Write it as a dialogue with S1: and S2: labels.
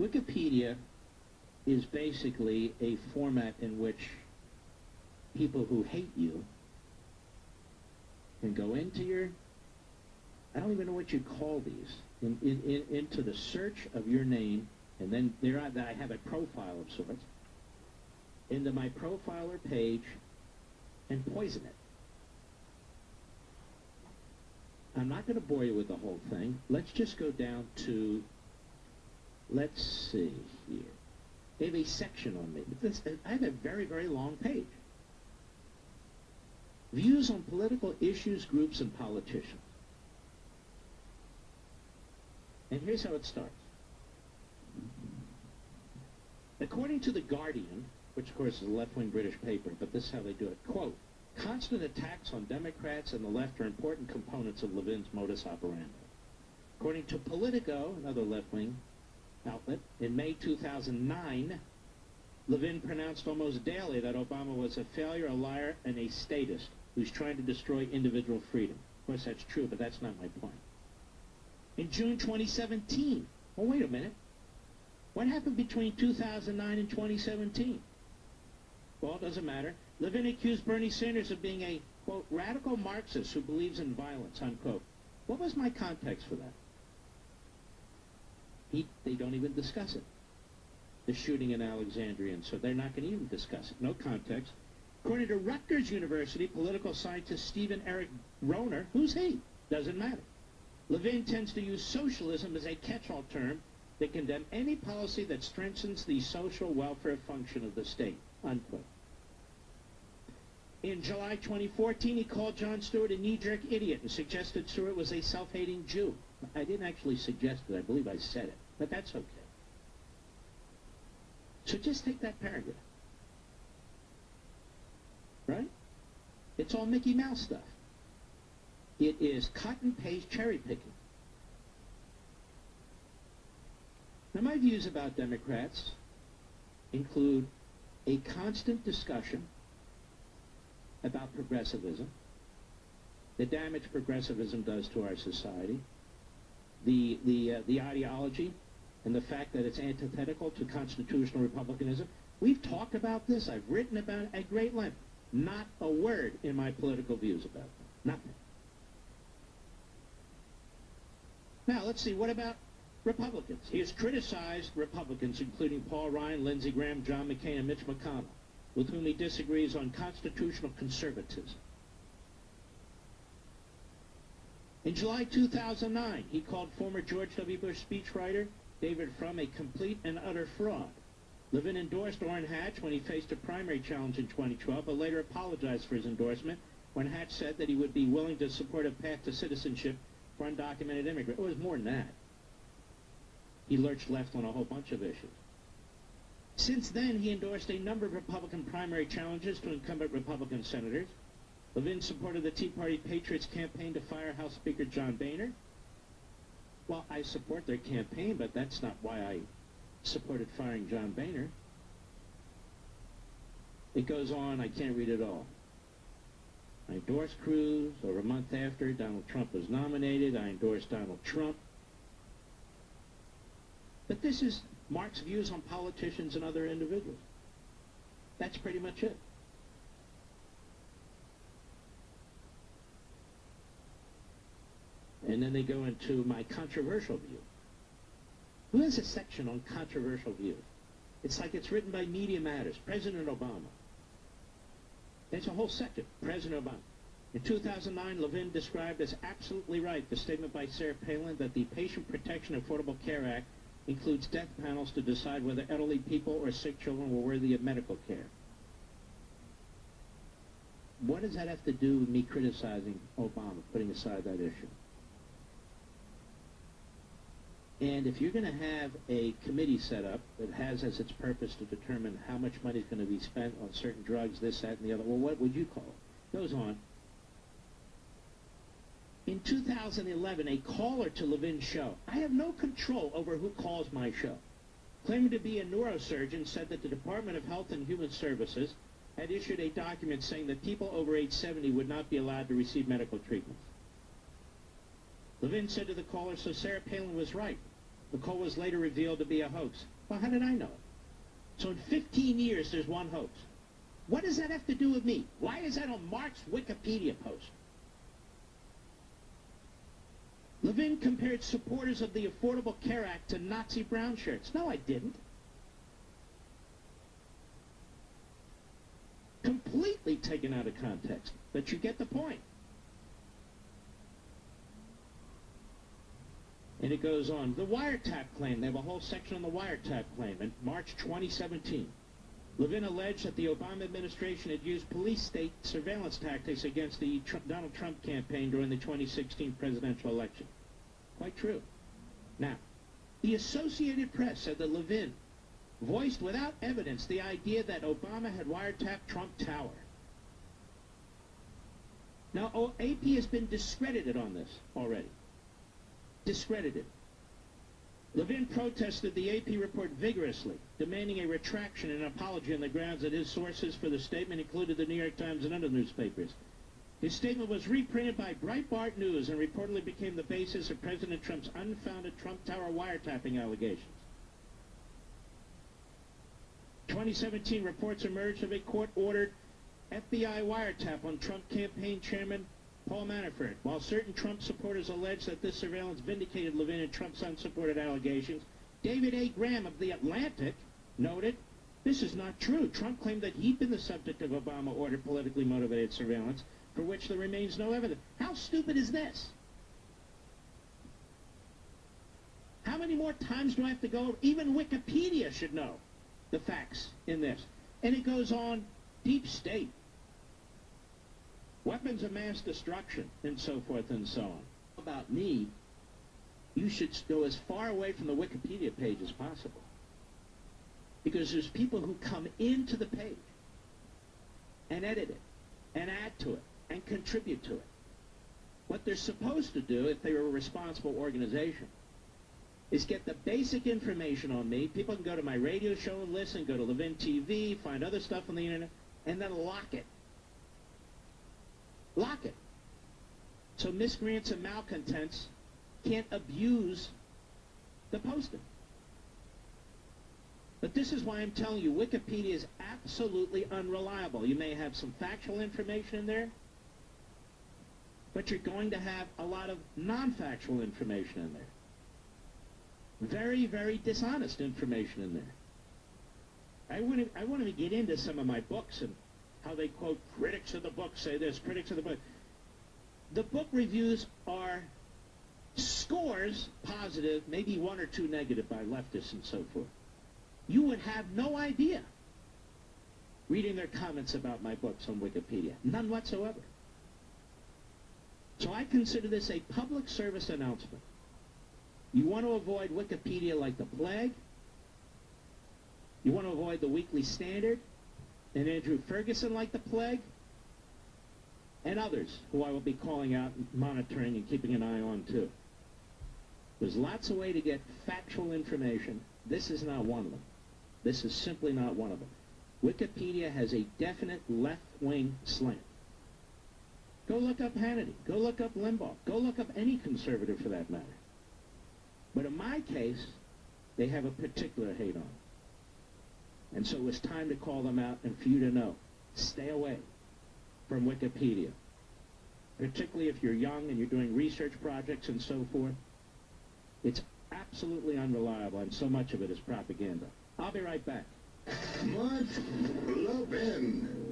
S1: Wikipedia is basically a format in which people who hate you can go into your, I don't even know what you call these, into the search of your name, and then I have a profile of sorts, into my profiler page, and poison it. I'm not going to bore you with the whole thing. Let's just go down to, let's see here. They have a section on me. I have a very, very long page. Views on political issues, groups, and politicians. And here's how it starts. According to The Guardian, which of course is a left-wing British paper, but this is how they do it, quote, constant attacks on Democrats and the left are important components of Levin's modus operandi. According to Politico, another left-wing outlet, in May 2009, Levin pronounced almost daily that Obama was a failure, a liar, and a statist who's trying to destroy individual freedom. Of course, that's true, but that's not my point. In June 2017, well, wait a minute. What happened between 2009 and 2017? Well, it doesn't matter. Levin accused Bernie Sanders of being a, quote, radical Marxist who believes in violence, unquote. What was my context for that? They don't even discuss it. The shooting in Alexandria, and so they're not going to even discuss it. No context. According to Rutgers University political scientist Stephen Eric Rohner, who's he? Doesn't matter. Levin tends to use socialism as a catch-all term to condemn any policy that strengthens the social welfare function of the state, unquote. In July 2014, he called Jon Stewart a knee-jerk idiot and suggested Stewart was a self-hating Jew. I didn't actually suggest it. I believe I said it. But that's okay. So just take that paragraph. Right? It's all Mickey Mouse stuff. It is cut and paste cherry picking. Now, my views about Democrats include a constant discussion about progressivism, the damage progressivism does to our society, the ideology, and the fact that it's antithetical to constitutional republicanism. We've talked about this. I've written about it at great length. Not a word in my political views about them. Nothing. Now, let's see. What about Republicans? He has criticized Republicans, including Paul Ryan, Lindsey Graham, John McCain, and Mitch McConnell, with whom he disagrees on constitutional conservatism. In July 2009, he called former George W. Bush speechwriter David Frum a complete and utter fraud. Levin endorsed Orrin Hatch when he faced a primary challenge in 2012, but later apologized for his endorsement when Hatch said that he would be willing to support a path to citizenship for undocumented immigrants. It was more than that. He lurched left on a whole bunch of issues. Since then, he endorsed a number of Republican primary challenges to incumbent Republican senators. Levin supported the Tea Party Patriots campaign to fire House Speaker John Boehner. Well, I support their campaign, but that's not why I supported firing John Boehner. It goes on. I can't read it all. I endorsed Cruz. Over a month after Donald Trump was nominated, I endorsed Donald Trump. But this is Mark's views on politicians and other individuals. That's pretty much it. And then they go into my controversial view. Who has a section on controversial views? It's like it's written by Media Matters, President Obama. There's a whole section, President Obama. In 2009, Levin described as absolutely right the statement by Sarah Palin that the Patient Protection Affordable Care Act includes death panels to decide whether elderly people or sick children were worthy of medical care. What does that have to do with me criticizing Obama, putting aside that issue? And if you're going to have a committee set up that has as its purpose to determine how much money is going to be spent on certain drugs, this, that, and the other, well, what would you call it? Goes on. In 2011, a caller to Levin's show, I have no control over who calls my show, claiming to be a neurosurgeon, said that the Department of Health and Human Services had issued a document saying that people over age 70 would not be allowed to receive medical treatments. Levin said to the caller, so Sarah Palin was right. The call was later revealed to be a hoax. Well, how did I know it? So in 15 years, there's one hoax. What does that have to do with me? Why is that on Mark's Wikipedia post? Levin compared supporters of the Affordable Care Act to Nazi brown shirts. No, I didn't. Completely taken out of context. But you get the point. And it goes on. The wiretap claim. They have a whole section on the wiretap claim in March 2017. Levin alleged that the Obama administration had used police state surveillance tactics against the Donald Trump campaign during the 2016 presidential election. Quite true. Now, the Associated Press said that Levin voiced without evidence the idea that Obama had wiretapped Trump Tower. Now, AP has been discredited on this already. Discredited. Levin protested the AP report vigorously, demanding a retraction and an apology on the grounds that his sources for the statement included the New York Times and other newspapers. His statement was reprinted by Breitbart News and reportedly became the basis of President Trump's unfounded Trump Tower wiretapping allegations. 2017 reports emerged of a court-ordered FBI wiretap on Trump campaign chairman Paul Manafort. While certain Trump supporters allege that this surveillance vindicated Levin and Trump's unsupported allegations, David A. Graham of The Atlantic noted, this is not true. Trump claimed that he'd been the subject of Obama-ordered politically motivated surveillance, for which there remains no evidence. How stupid is this? How many more times do I have to go? Even Wikipedia should know the facts in this. And it goes on, deep state, weapons of mass destruction, and so forth and so on. About me, you should go as far away from the Wikipedia page as possible. Because there's people who come into the page and edit it, and add to it, and contribute to it. What they're supposed to do, if they were a responsible organization, is get the basic information on me. People can go to my radio show and listen, go to Levin TV, find other stuff on the internet, and then lock it. Lock it. So miscreants and malcontents can't abuse the posting. But this is why I'm telling you, Wikipedia is absolutely unreliable. You may have some factual information in there, but you're going to have a lot of non-factual information in there. Very, very dishonest information in there. I want to get into some of my books and how they quote critics of the book say this, critics of the book. The book reviews are scores positive, maybe one or two negative by leftists and so forth. You would have no idea reading their comments about my books on Wikipedia. None whatsoever. So I consider this a public service announcement. You want to avoid Wikipedia like the plague. You want to avoid the Weekly Standard and Andrew Ferguson like the plague, and others who I will be calling out, monitoring, and keeping an eye on too. There's lots of ways to get factual information. This is not one of them. This is simply not one of them. Wikipedia has a definite left-wing slant. Go look up Hannity. Go look up Limbaugh. Go look up any conservative for that matter. But in my case, they have a particular hate on it. And so it was time to call them out and for you to know, stay away from Wikipedia. Particularly if you're young and you're doing research projects and so forth. It's absolutely unreliable, and so much of it is propaganda. I'll be right back.
S2: Mark Levin.